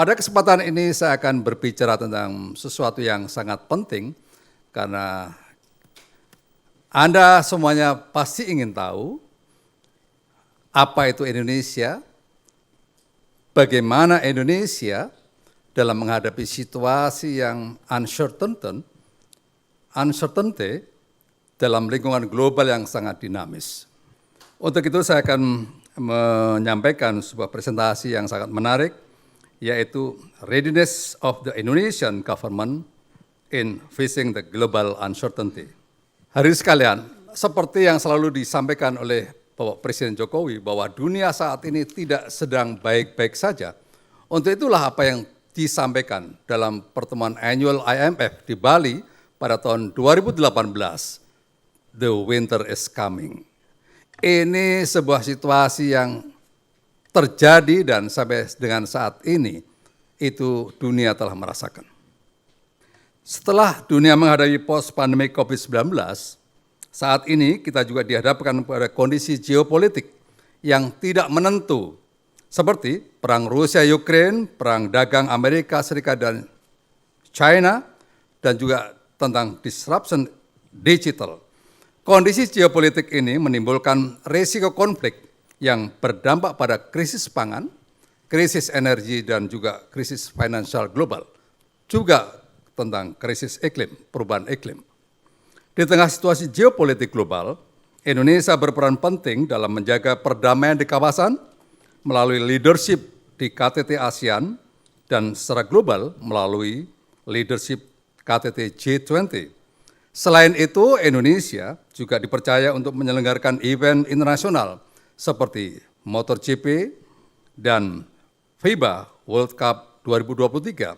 Pada kesempatan ini saya akan berbicara tentang sesuatu yang sangat penting karena Anda semuanya pasti ingin tahu apa itu Indonesia, bagaimana Indonesia dalam menghadapi situasi yang uncertainty dalam lingkungan global yang sangat dinamis. Untuk itu saya akan menyampaikan sebuah presentasi yang sangat menarik, yaitu Readiness of the Indonesian Government in Facing the Global Uncertainty. Hadirin sekalian, seperti yang selalu disampaikan oleh Bapak Presiden Jokowi bahwa dunia saat ini tidak sedang baik-baik saja. Untuk itulah apa yang disampaikan dalam pertemuan annual IMF di Bali pada tahun 2018, the winter is coming. Ini sebuah situasi yang terjadi dan sampai dengan saat ini itu dunia telah merasakan. Setelah dunia menghadapi post-pandemi COVID-19, saat ini kita juga dihadapkan pada kondisi geopolitik yang tidak menentu, seperti perang Rusia-Ukraine, perang dagang Amerika Serikat dan China, dan juga tentang disruption digital. Kondisi geopolitik ini menimbulkan risiko konflik yang berdampak pada krisis pangan, krisis energi, dan juga krisis finansial global, juga tentang krisis iklim, perubahan iklim. Di tengah situasi geopolitik global, Indonesia berperan penting dalam menjaga perdamaian di kawasan melalui leadership di KTT ASEAN dan secara global melalui leadership KTT G20. Selain itu, Indonesia juga dipercaya untuk menyelenggarakan event internasional seperti MotoGP dan FIBA World Cup 2023.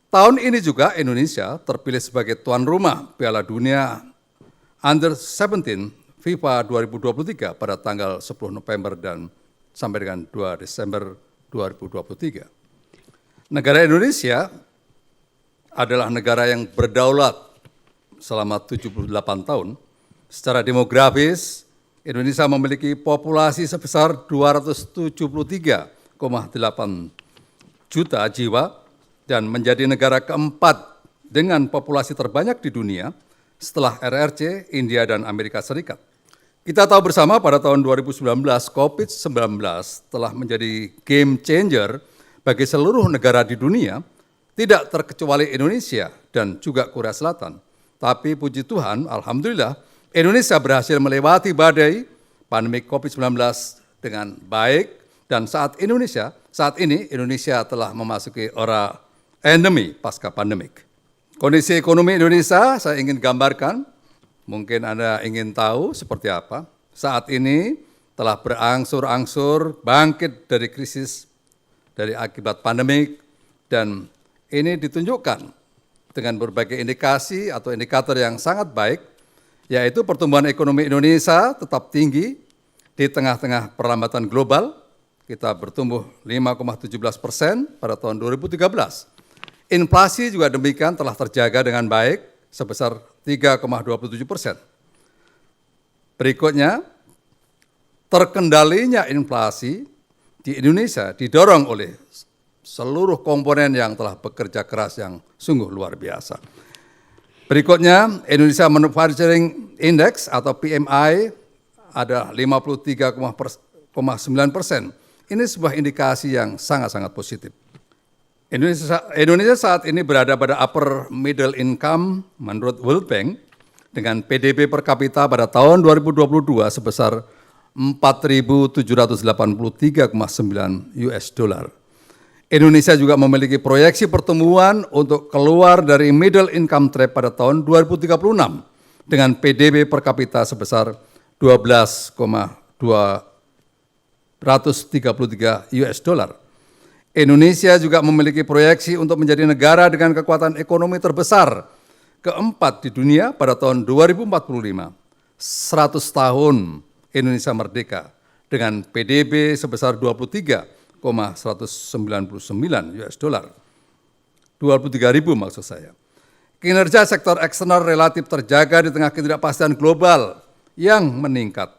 Tahun ini juga Indonesia terpilih sebagai tuan rumah Piala Dunia Under-17 FIFA 2023 pada tanggal 10 November dan sampai dengan 2 Desember 2023. Negara Indonesia adalah negara yang berdaulat selama 78 tahun. Secara demografis, Indonesia memiliki populasi sebesar 273,8 juta jiwa dan menjadi negara keempat dengan populasi terbanyak di dunia setelah RRC, India, dan Amerika Serikat. Kita tahu bersama pada tahun 2019, COVID-19 telah menjadi game changer bagi seluruh negara di dunia, tidak terkecuali Indonesia dan juga Korea Selatan. Tapi puji Tuhan, alhamdulillah, Indonesia berhasil melewati badai pandemi COVID-19 dengan baik, dan saat ini Indonesia telah memasuki era endemi pasca pandemik. Kondisi ekonomi Indonesia saya ingin gambarkan, mungkin Anda ingin tahu seperti apa. Saat ini telah berangsur-angsur bangkit dari krisis dari akibat pandemik, dan ini ditunjukkan dengan berbagai indikasi atau indikator yang sangat baik, yaitu pertumbuhan ekonomi Indonesia tetap tinggi di tengah-tengah perlambatan global. Kita bertumbuh 5,17% pada tahun 2013. Inflasi juga demikian telah terjaga dengan baik sebesar 3,27%. Berikutnya, terkendalinya inflasi di Indonesia didorong oleh seluruh komponen yang telah bekerja keras yang sungguh luar biasa. Berikutnya, Indonesia Manufacturing Index atau PMI ada 53,9%. Ini sebuah indikasi yang sangat-sangat positif. Indonesia saat ini berada pada upper middle income menurut World Bank dengan PDB per kapita pada tahun 2022 sebesar 4.783,9 US dollar. Indonesia juga memiliki proyeksi pertumbuhan untuk keluar dari middle income trap pada tahun 2036 dengan PDB per kapita sebesar 12,233 US dollar. Indonesia juga memiliki proyeksi untuk menjadi negara dengan kekuatan ekonomi terbesar keempat di dunia pada tahun 2045, 100 tahun Indonesia merdeka dengan PDB sebesar 23,199 US dollar. 23.000 maksud saya. Kinerja sektor eksternal relatif terjaga di tengah ketidakpastian global yang meningkat.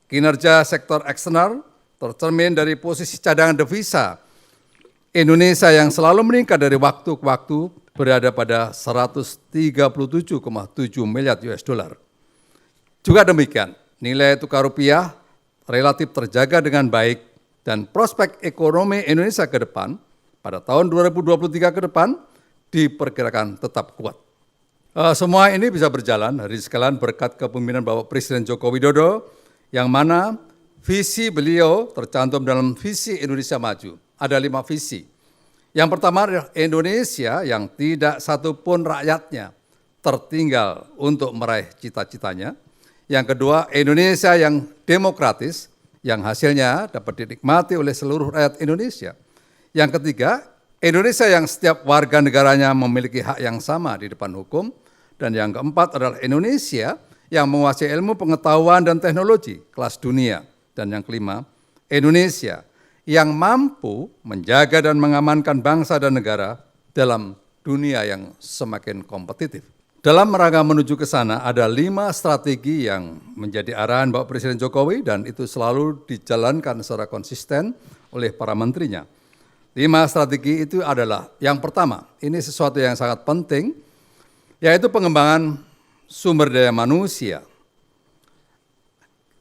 Kinerja sektor eksternal tercermin dari posisi cadangan devisa Indonesia yang selalu meningkat dari waktu ke waktu berada pada 137,7 miliar US dollar. Juga demikian, nilai tukar rupiah relatif terjaga dengan baik dan prospek ekonomi Indonesia ke depan pada tahun 2023 ke depan diperkirakan tetap kuat. Semua ini bisa berjalan hari sekalian berkat kepemimpinan Bapak Presiden Joko Widodo yang mana visi beliau tercantum dalam visi Indonesia Maju. Ada 5 visi. Yang pertama adalah Indonesia yang tidak satupun rakyatnya tertinggal untuk meraih cita-citanya. Yang kedua, Indonesia yang demokratis, yang hasilnya dapat dinikmati oleh seluruh rakyat Indonesia. Yang ketiga, Indonesia yang setiap warga negaranya memiliki hak yang sama di depan hukum. Dan yang keempat adalah Indonesia yang menguasai ilmu pengetahuan dan teknologi kelas dunia. Dan yang kelima, Indonesia yang mampu menjaga dan mengamankan bangsa dan negara dalam dunia yang semakin kompetitif. Dalam rangka menuju ke sana ada 5 strategi yang menjadi arahan Bapak Presiden Jokowi dan itu selalu dijalankan secara konsisten oleh para menterinya. 5 strategi itu adalah yang pertama, ini sesuatu yang sangat penting, yaitu pengembangan sumber daya manusia.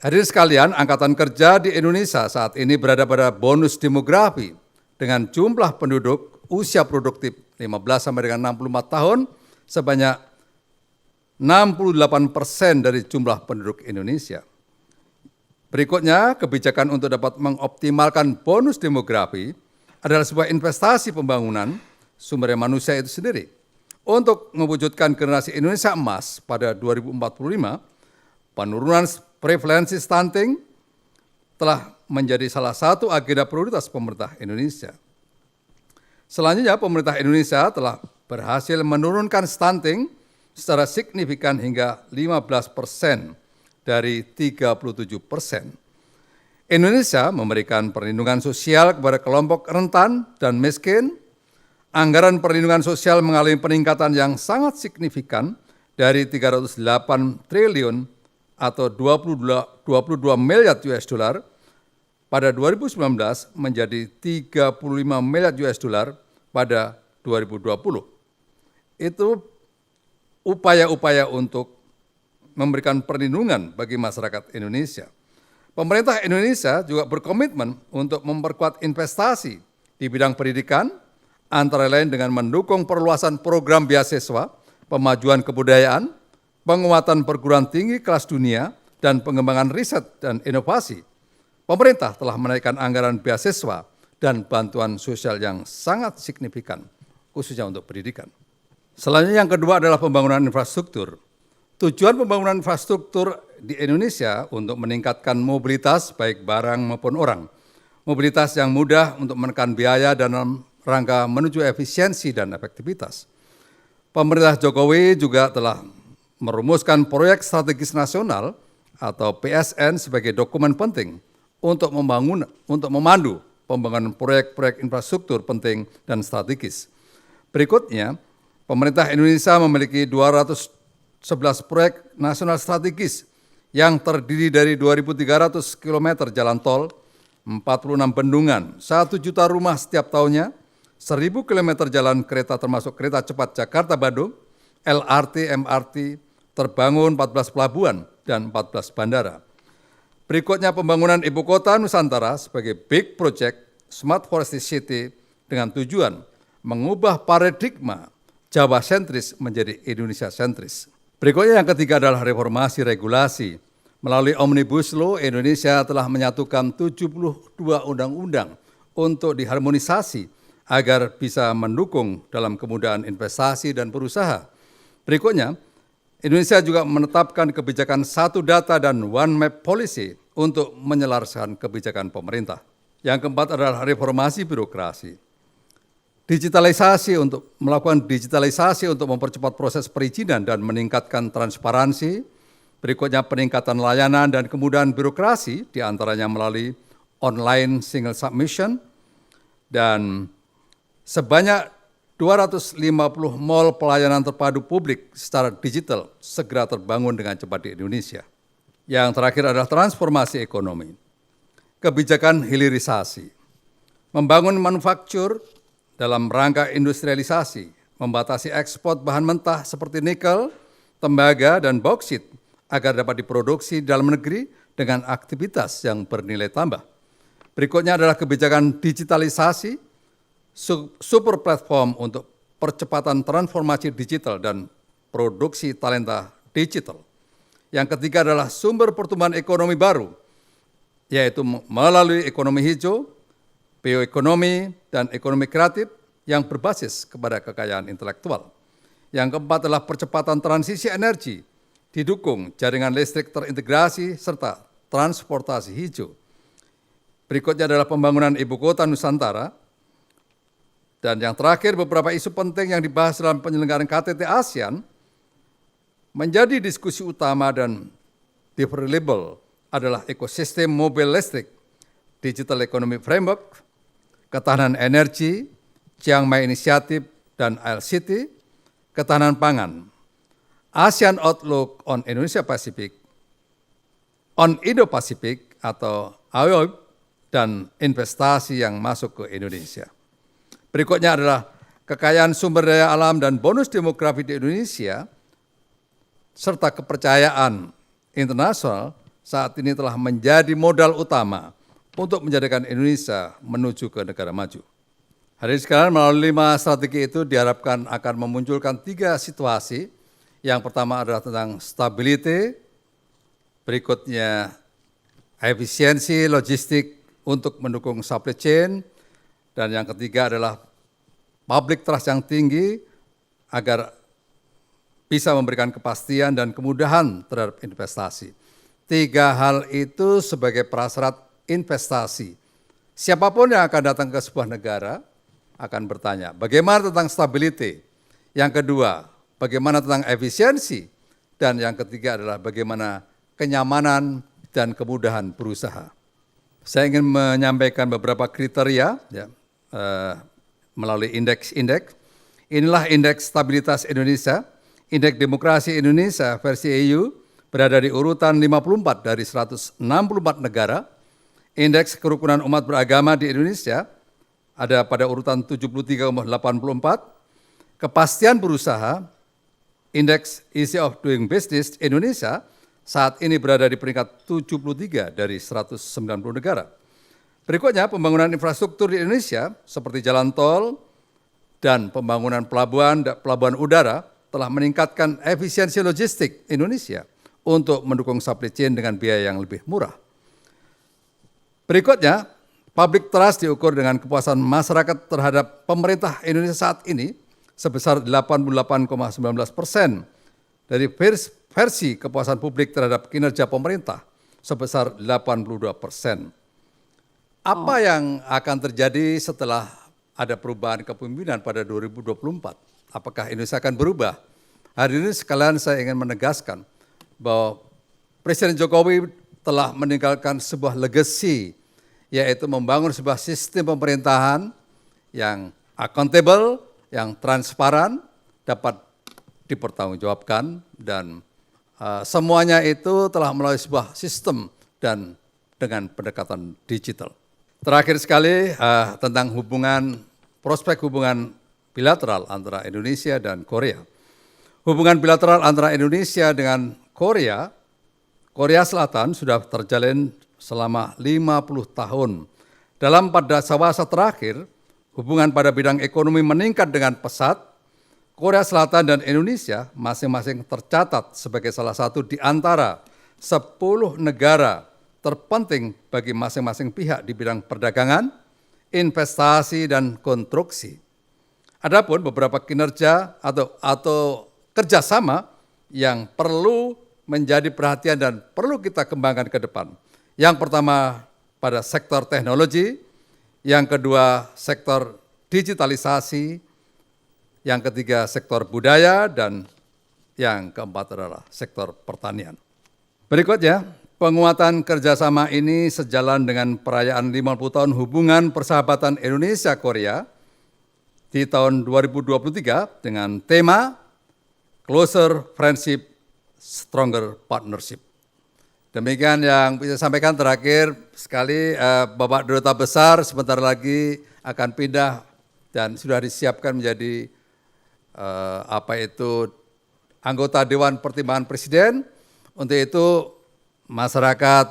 Hadirin sekalian, angkatan kerja di Indonesia saat ini berada pada bonus demografi dengan jumlah penduduk usia produktif 15 sampai dengan 64 tahun sebanyak 68% dari jumlah penduduk Indonesia. Berikutnya, kebijakan untuk dapat mengoptimalkan bonus demografi adalah sebuah investasi pembangunan sumber daya manusia itu sendiri. Untuk mewujudkan generasi Indonesia emas pada 2045, penurunan prevalensi stunting telah menjadi salah satu agenda prioritas pemerintah Indonesia. Selanjutnya, pemerintah Indonesia telah berhasil menurunkan stunting secara signifikan hingga 15% dari 37%. Indonesia memberikan perlindungan sosial kepada kelompok rentan dan miskin. Anggaran perlindungan sosial mengalami peningkatan yang sangat signifikan dari 308 triliun atau 22 miliar US dollar pada 2019 menjadi 35 miliar US dollar pada 2020. Itu upaya-upaya untuk memberikan perlindungan bagi masyarakat Indonesia. Pemerintah Indonesia juga berkomitmen untuk memperkuat investasi di bidang pendidikan, antara lain dengan mendukung perluasan program beasiswa, pemajuan kebudayaan, penguatan perguruan tinggi kelas dunia, dan pengembangan riset dan inovasi. Pemerintah telah menaikkan anggaran beasiswa dan bantuan sosial yang sangat signifikan, khususnya untuk pendidikan. Selanjutnya yang kedua adalah pembangunan infrastruktur. Tujuan pembangunan infrastruktur di Indonesia untuk meningkatkan mobilitas baik barang maupun orang. Mobilitas yang mudah untuk menekan biaya dalam rangka menuju efisiensi dan efektivitas. Pemerintah Jokowi juga telah merumuskan proyek strategis nasional atau PSN sebagai dokumen penting untuk memandu pembangunan proyek-proyek infrastruktur penting dan strategis. Berikutnya, pemerintah Indonesia memiliki 211 proyek nasional strategis yang terdiri dari 2.300 km jalan tol, 46 bendungan, 1 juta rumah setiap tahunnya, 1.000 km jalan kereta termasuk kereta cepat Jakarta-Bandung, LRT, MRT, terbangun 14 pelabuhan dan 14 bandara. Berikutnya pembangunan Ibu Kota Nusantara sebagai big project Smart Forest City dengan tujuan mengubah paradigma Jawa sentris menjadi Indonesia sentris. Berikutnya yang ketiga adalah reformasi regulasi. Melalui Omnibus Law, Indonesia telah menyatukan 72 undang-undang untuk diharmonisasi agar bisa mendukung dalam kemudahan investasi dan berusaha. Berikutnya, Indonesia juga menetapkan kebijakan satu data dan one map policy untuk menyelaraskan kebijakan pemerintah. Yang keempat adalah reformasi birokrasi. Digitalisasi untuk melakukan digitalisasi untuk mempercepat proses perizinan dan meningkatkan transparansi. Berikutnya peningkatan layanan dan kemudahan birokrasi, diantaranya melalui online single submission, dan sebanyak 250 mall pelayanan terpadu publik secara digital segera terbangun dengan cepat di Indonesia. Yang terakhir adalah transformasi ekonomi. Kebijakan hilirisasi. Membangun manufaktur, dalam rangka industrialisasi, membatasi ekspor bahan mentah seperti nikel, tembaga, dan bauksit agar dapat diproduksi di dalam negeri dengan aktivitas yang bernilai tambah. Berikutnya adalah kebijakan digitalisasi, super platform untuk percepatan transformasi digital dan produksi talenta digital. Yang ketiga adalah sumber pertumbuhan ekonomi baru, yaitu melalui ekonomi hijau, bioekonomi, dan ekonomi kreatif yang berbasis kepada kekayaan intelektual. Yang keempat adalah percepatan transisi energi, didukung jaringan listrik terintegrasi serta transportasi hijau. Berikutnya adalah pembangunan ibu kota Nusantara. Dan yang terakhir, beberapa isu penting yang dibahas dalam penyelenggaraan KTT ASEAN menjadi diskusi utama dan deliverable adalah ekosistem mobil listrik, digital economy framework, ketahanan energi, Chiang Mai Initiative, dan ILCT, ketahanan pangan, ASEAN Outlook on Indonesia Pacific, on Indo-Pacific atau AOIP, dan investasi yang masuk ke Indonesia. Berikutnya adalah kekayaan sumber daya alam dan bonus demografi di Indonesia, serta kepercayaan internasional saat ini telah menjadi modal utama untuk menjadikan Indonesia menuju ke negara maju. Hadirin sekalian, melalui 5 strategi itu diharapkan akan memunculkan 3 situasi. Yang pertama adalah tentang stability, berikutnya efisiensi logistik untuk mendukung supply chain, dan yang ketiga adalah public trust yang tinggi agar bisa memberikan kepastian dan kemudahan terhadap investasi. 3 hal itu sebagai prasyarat investasi. Siapapun yang akan datang ke sebuah negara akan bertanya, bagaimana tentang stability? Yang kedua, bagaimana tentang efisiensi? Dan yang ketiga adalah bagaimana kenyamanan dan kemudahan berusaha. Saya ingin menyampaikan beberapa kriteria melalui indeks-indeks. Inilah indeks stabilitas Indonesia, indeks demokrasi Indonesia versi EU berada di urutan 54 dari 164 negara. Indeks kerukunan umat beragama di Indonesia ada pada urutan 73,84. Kepastian berusaha, indeks ease of doing business Indonesia saat ini berada di peringkat 73 dari 190 negara. Berikutnya, pembangunan infrastruktur di Indonesia seperti jalan tol dan pembangunan pelabuhan udara telah meningkatkan efisiensi logistik Indonesia untuk mendukung supply chain dengan biaya yang lebih murah. Berikutnya, public trust diukur dengan kepuasan masyarakat terhadap pemerintah Indonesia saat ini sebesar 88,19%, dari versi kepuasan publik terhadap kinerja pemerintah sebesar 82%. Apa yang akan terjadi setelah ada perubahan kepemimpinan pada 2024? Apakah Indonesia akan berubah? Hari ini sekalian saya ingin menegaskan bahwa Presiden Jokowi telah meninggalkan sebuah legacy, yaitu membangun sebuah sistem pemerintahan yang accountable, yang transparan, dapat dipertanggungjawabkan, dan semuanya itu telah melalui sebuah sistem dan dengan pendekatan digital. Terakhir sekali tentang prospek hubungan bilateral antara Indonesia dan Korea. Hubungan bilateral antara Indonesia dengan Korea Selatan sudah terjalin selama 50 tahun. Dalam 4 dasawasa terakhir, hubungan pada bidang ekonomi meningkat dengan pesat. Korea Selatan dan Indonesia masing-masing tercatat sebagai salah satu di antara 10 negara terpenting bagi masing-masing pihak di bidang perdagangan, investasi, dan konstruksi. Adapun beberapa kinerja atau kerjasama yang perlu menjadi perhatian dan perlu kita kembangkan ke depan. Yang pertama pada sektor teknologi, yang kedua sektor digitalisasi, yang ketiga sektor budaya, dan yang keempat adalah sektor pertanian. Berikutnya, penguatan kerjasama ini sejalan dengan perayaan 50 tahun hubungan persahabatan Indonesia-Korea di tahun 2023 dengan tema Closer Friendship, Stronger Partnership. Demikian yang bisa saya sampaikan. Terakhir sekali, Bapak Duta Besar sebentar lagi akan pindah dan sudah disiapkan menjadi anggota Dewan Pertimbangan Presiden. Untuk itu masyarakat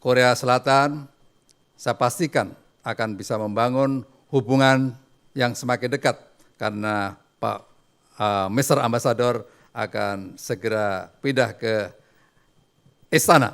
Korea Selatan saya pastikan akan bisa membangun hubungan yang semakin dekat karena Pak Mr. Ambassador akan segera pindah ke istana.